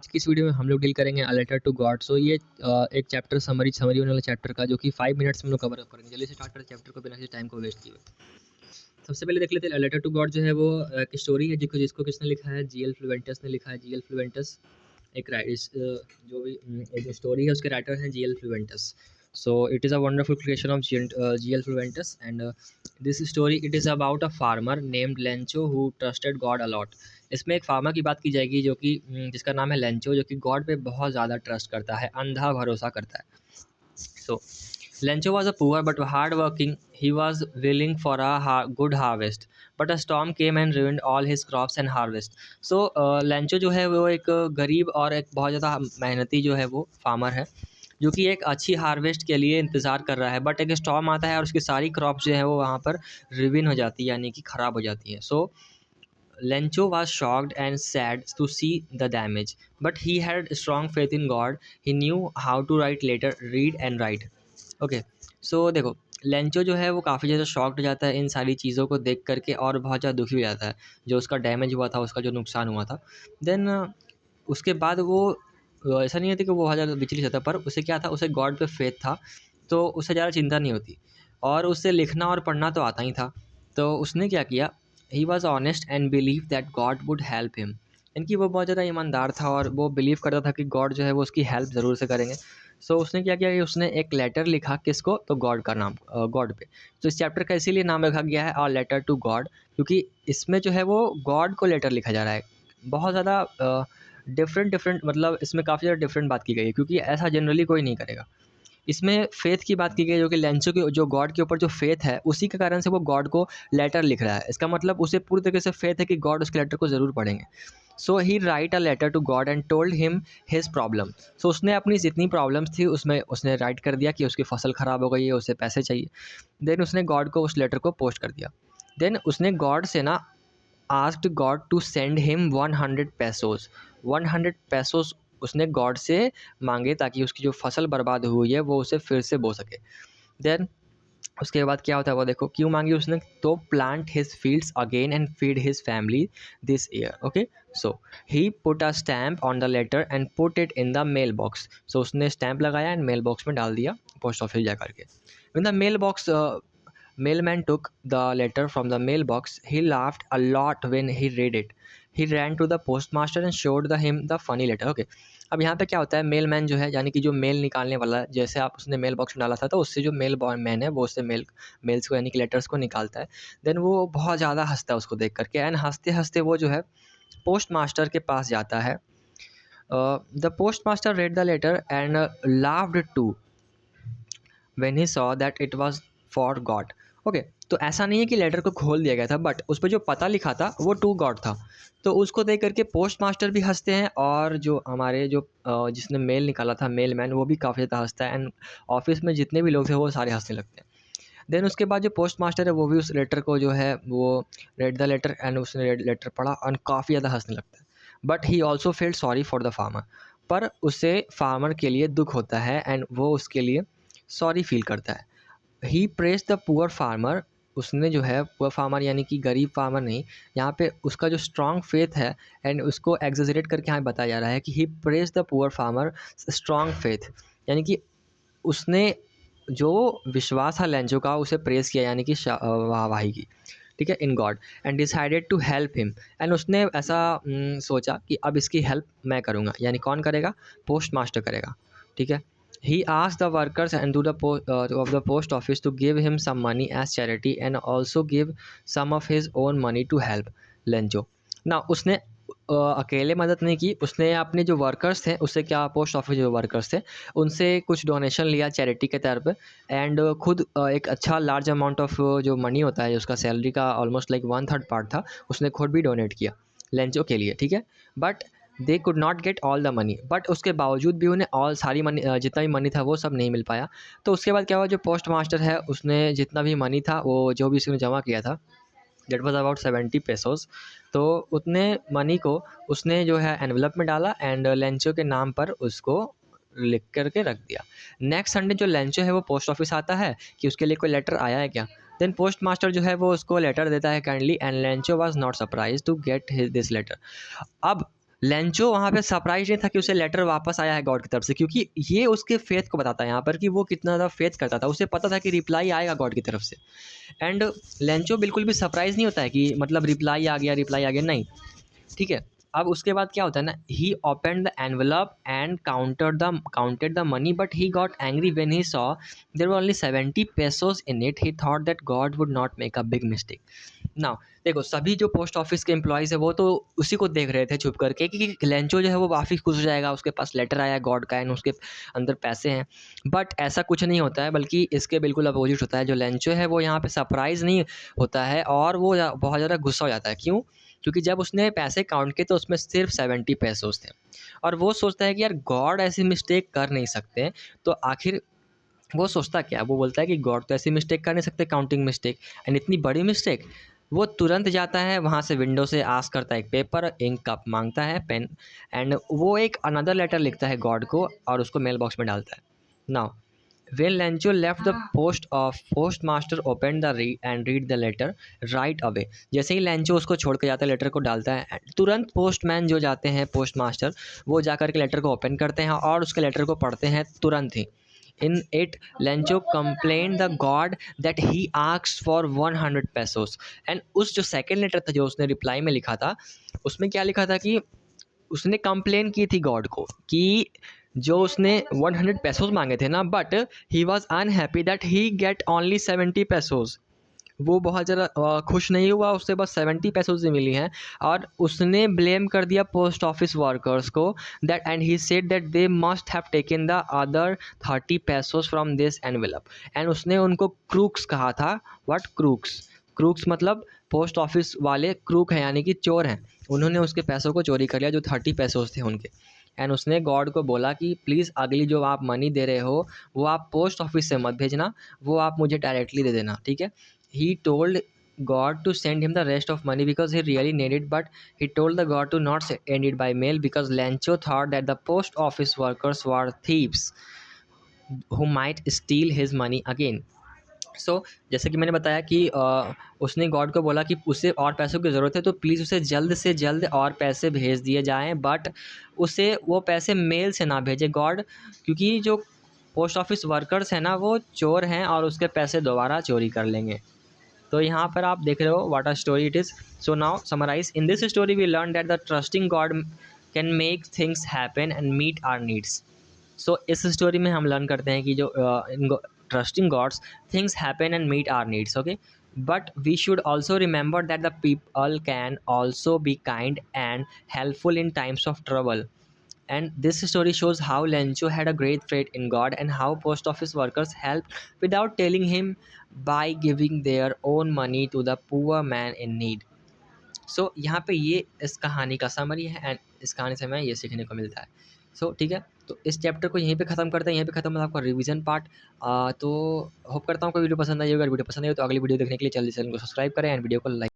आज की इस वीडियो में हम लोग डील करेंगे अ लेटर टू गॉड। सो ये एक चैप्टर समरी समरी होने वाला चैप्टर का जो कि 5 मिनट्स में हम लोग कवर अप करेंगे। जल्दी से स्टार्ट करें चैप्टर को बिना किसी टाइम को वेस्ट किए हुए। सबसे पहले देख लेते हैं अ लेटर टू गॉड जो है वो एक स्टोरी है जिसको किसने लिखा है, जीएल फ्लुवेंटस ने लिखा है। जीएल फ्लुवेंटस एक जो भी ये जो स्टोरी है उसके राइटर हैं G L Fuentes. So it is a wonderful creation of G L Fuentes and this story it is about a farmer named Lencho who trusted God a lot. इसमें एक फार्मर की बात की जाएगी जो कि जिसका नाम है लेंचो, जो कि गॉड पे बहुत ज़्यादा ट्रस्ट करता है, अंधा भरोसा करता है। सो Lencho was a poor but hard-working. He was willing for a good harvest, but a storm came and ruined all his crops and harvest. So Lencho जो है वो एक गरीब और एक बहुत ज़्यादा मेहनती जो है वो फार्मर है, जो कि एक अच्छी हार्वेस्ट के लिए इंतज़ार कर रहा है। बट एक स्टॉर्म आता है और उसकी सारी क्रॉप्स जो है वो वहाँ पर रिविन हो जाती है, यानी कि ख़राब हो जाती है। सो Lencho was shocked and sad to see the damage, but he had strong faith in God. He knew how to write letter, read and write. Okay. So देखो, लेंचो जो है वो काफ़ी ज़्यादा शॉक्ड हो जाता है इन सारी चीज़ों को देख करके और बहुत ज़्यादा दुखी हो जाता है, जो उसका डैमेज हुआ था, उसका जो नुकसान हुआ था। देन उसके बाद वो ऐसा नहीं होता कि वो बहुत ज़्यादा विचलित होता, पर उसे क्या था, उसे गॉड पे फेथ था, तो उसे ज़्यादा चिंता नहीं होती और उसे लिखना और पढ़ना तो आता ही था। तो उसने क्या किया, he was honest and believe that God would help him. यानी कि वो बहुत ज़्यादा ईमानदार था और वो बिलीव करता था कि गॉड जो है वो उसकी हेल्प ज़रूर से करेंगे। सो उसने क्या किया कि उसने एक लेटर लिखा, किसको, तो गॉड का नाम, गॉड पे। तो इस चैप्टर का इसीलिए नाम रखा गया है अ लेटर टू गॉड, क्योंकि इसमें जो है वो गॉड को लेटर लिखा जा रहा है। बहुत ज़्यादा डिफरेंट मतलब इसमें काफ़ी ज़्यादा डिफरेंट बात की गई है, क्योंकि ऐसा जनरली कोई नहीं करेगा। इसमें फ़ेथ की बात की गई है, जो कि लेंचो की जो गॉड के ऊपर जो फ़ेथ है, उसी के कारण से वो गॉड को लेटर लिख रहा है। इसका मतलब उसे पूरी तरीके से फ़ेथ है कि गॉड उसके लेटर को ज़रूर पढ़ेंगे। So he write a letter to God and told him his problem. So उसने अपनी जितनी प्रॉब्लम्स थी उसमें उसने राइट कर दिया कि उसकी फसल ख़राब हो गई है, उसे पैसे चाहिए। देन उसने गॉड को उस लेटर को पोस्ट कर दिया। देन उसने गॉड से ना asked God to send him 100 pesos. 100 pesos उसने गॉड से माँगे ताकि उसकी जो फसल बर्बाद हुई है वो उसे फिर से बो सके। देन उसके बाद क्या होता है वो देखो, क्यों मांगी उसने, तो plant his fields again and feed his family this year. Okay. So he put a stamp on the letter and put it in the mail box. So उसने स्टैम्प लगाया एंड मेल बॉक्स में डाल दिया, post office जा करके। In the mail box mailman took the letter from the mailbox. He laughed a lot when he read it. He ran to the postmaster and showed him the funny letter. Okay. अब यहाँ पे क्या होता है, Mailman जो है यानी कि जो मेल निकालने वाला, जैसे आप उसने मेल बॉक्स में डाला था तो उससे जो मैन है वो उससे मेल्स को यानी कि लेटर्स को निकालता है। देन वो बहुत ज़्यादा हंसता है उसको देख करके, एंड हंसते हंसते वो जो है पोस्ट मास्टर के पास जाता है। The post master read the letter and laughed too when he saw that it was for God. Okay. तो ऐसा नहीं है कि लेटर को खोल दिया गया था, बट उस पर जो पता लिखा था वो टू गॉड था। तो उसको देख करके पोस्ट मास्टर भी हंसते हैं और जो हमारे जो जिसने मेल निकाला था मेल मैन, वो भी काफ़ी ज़्यादा हंसता है, एंड ऑफिस में जितने भी लोग थे वो सारे हंसने लगते हैं। देन उसके बाद जो पोस्ट मास्टर है वो भी उस लेटर को जो है वो रेड द लेटर एंड उसने लेटर पढ़ा और काफ़ी ज़्यादा हंसने लगता है। But he also felt sorry for the farmer. पर उसे फार्मर के लिए दुख होता है एंड वो उसके लिए सॉरी फील करता है। ही प्रेज द पुअर फार्मर। उसने जो है पुअर फार्मर यानी कि गरीब फार्मर नहीं, यहाँ पे उसका जो स्ट्रॉन्ग फेथ है, एंड उसको एग्जेजरेट करके यहाँ बताया जा रहा है कि he praise the poor farmer strong faith, यानी कि उसने जो विश्वास है लेंचो का उसे प्रेज किया, यानी कि वाहवाही की, ठीक है, in God, and decided to help him. And उसने ऐसा सोचा कि अब इसकी हेल्प मैं करूँगा, यानी कौन करेगा, पोस्ट मास्टर करेगा, ठीक है। He asked the workers and of the post office to give him some money as charity and also give some of his own money to help Lenjo. ना उसने अकेले मदद नहीं की, उसने अपने जो वर्कर्स थे उससे क्या, पोस्ट ऑफिस जो वर्कर्स थे उनसे कुछ डोनेशन लिया चैरिटी के तौर पे, एंड खुद एक अच्छा लार्ज अमाउंट ऑफ जो मनी होता है उसका सैलरी का ऑलमोस्ट लाइक 1/3 पार्ट था, उसने खुद भी डोनेट किया लेंचो के लिए, ठीक है। But they could not get all the money, but उसके बावजूद भी उन्हें ऑल सारी मनी जितना भी मनी था वो सब नहीं मिल पाया। तो उसके बाद क्या हुआ, जो पोस्ट मास्टर है उसने जितना भी मनी था वो जो भी उसने जमा किया था, दैट वाज अबाउट 70 पेसोस। तो उतने मनी को उसने जो है एनवलप में डाला एंड लेंचो के नाम पर उसको लिख करके रख दिया। नेक्स्ट संडे जो लेंचो है वो पोस्ट ऑफिस आता है कि उसके लिए कोई लेटर आया है क्या। देन पोस्ट मास्टर जो है वो उसको लेटर देता है kindly, and Lencho was not surprise to get this letter. अब लेंचो वहाँ पे सरप्राइज नहीं था कि उसे लेटर वापस आया है गॉड की तरफ से, क्योंकि ये उसके फेथ को बताता है यहाँ पर कि वो कितना ज़्यादा फेथ करता था। उसे पता था कि रिप्लाई आएगा गॉड की तरफ से। एंड लेंचो बिल्कुल भी सरप्राइज नहीं होता है कि मतलब रिप्लाई आ गया, नहीं। ठीक है। अब उसके बाद क्या होता है ना, he open the envelope and counted the money, but he got angry when he saw there were only 70 pesos in it. He thought that God would not make a big mistake. Now देखो, सभी जो post office के employees है वो तो उसी को देख रहे थे छुप करके कि लेंचो जो है वो काफ़ी खुश हो जाएगा, उसके पास लेटर आया है गॉड का एंड उसके अंदर पैसे हैं। बट ऐसा कुछ नहीं होता है, बल्कि इसके बिल्कुल अपोजिट होता है। जो लेंचो है वो यहाँ पे सरप्राइज़ नहीं होता है और वो बहुत ज़्यादा गुस्सा हो जाता है। क्यों? क्योंकि जब उसने पैसे काउंट किए तो उसमें सिर्फ 70 पेसोस थे और वो सोचता है कि यार गॉड ऐसी मिस्टेक कर नहीं सकते। तो आखिर वो सोचता क्या, वो बोलता है कि गॉड तो ऐसी मिस्टेक कर नहीं सकते, काउंटिंग मिस्टेक एंड इतनी बड़ी मिस्टेक। वो तुरंत जाता है वहाँ से, विंडो से आस्क करता है एक पेपर, इंक कप मांगता है, पेन, एंड वो एक अनदर लेटर लिखता है गॉड को और उसको मेल बॉक्स में डालता है। Now when Lencho left the postmaster opened the read the letter right away। जैसे ही लेंचो उसको छोड़ के जाता है, लेटर को डालता है, तुरंत पोस्टमैन जो जाते हैं, पोस्टमास्टर, वो जाकर के लेटर को ओपन करते हैं और उसके लेटर को पढ़ते हैं तुरंत ही। In it, Lencho complained the god that he asked for 100 pesos। And उस जो सेकेंड लेटर था जो उसने रिप्लाई में लिखा था, उसमें क्या लिखा था कि उसने कंप्लेन की थी गॉड को कि जो उसने 100 पेसोस मांगे थे ना, but he was unhappy that he get only 70 pesos. वो बहुत ज़्यादा खुश नहीं हुआ, उससे बस 70 पेसोस ही मिली हैं। और उसने ब्लेम कर दिया पोस्ट ऑफिस वर्कर्स को, that and he said that they must have taken the other 30 pesos from this envelope. And उसने उनको क्रूक्स कहा था। What crooks? क्रूक्स मतलब पोस्ट ऑफिस वाले क्रूक हैं, यानी कि चोर हैं। उन्होंने उसके पैसों को चोरी कर लिया जो 30 पेसोस थे उनके। एंड उसने गॉड को बोला कि प्लीज़ अगली जो आप मनी दे रहे हो वो आप पोस्ट ऑफिस से मत भेजना, वो आप मुझे डायरेक्टली दे देना, ठीक है। He told God to send him the rest of money because he really needed, but he told the God to not send it by mail because Lencho thought that the post office workers were thieves who might steal his money again। सो जैसे कि मैंने बताया कि उसने God को बोला कि उसे और पैसों की ज़रूरत है, तो प्लीज़ उसे जल्द से जल्द और पैसे भेज दिए जाएँ, बट उसे वो पैसे मेल से ना भेजे गॉड, क्योंकि जो पोस्ट ऑफिस वर्कर्स हैं ना वो चोर हैं और उसके पैसे दोबारा चोरी कर लेंगे। तो यहाँ पर आप देख रहे हो what a story it is. So now summarise, in this story we learn that the trusting God can make things happen and meet our needs. So इस स्टोरी में हम लर्न करते हैं कि जो trusting gods, things happen and meet our needs, okay. But we should also remember that the people can also be kind and helpful in times of trouble. And this story shows how Lencho had a great faith in God and how post office workers helped without telling him by giving their own money to the poor man in need। सो यहाँ पे ये इस कहानी का summary है and इस कहानी से हमें ये सीखने को मिलता है। सो ठीक है, तो इस चैप्टर को यहीं पे ख़त्म करते हैं, यहीं पे ख़त्म है आपका रिवीजन पार्ट। तो होप करता हूँ कोई वीडियो पसंद आई होगी। अगर वीडियो पसंद आई हो तो अगली वीडियो देखने के लिए चैनल को सब्सक्राइब करें एंड वीडियो को लाइक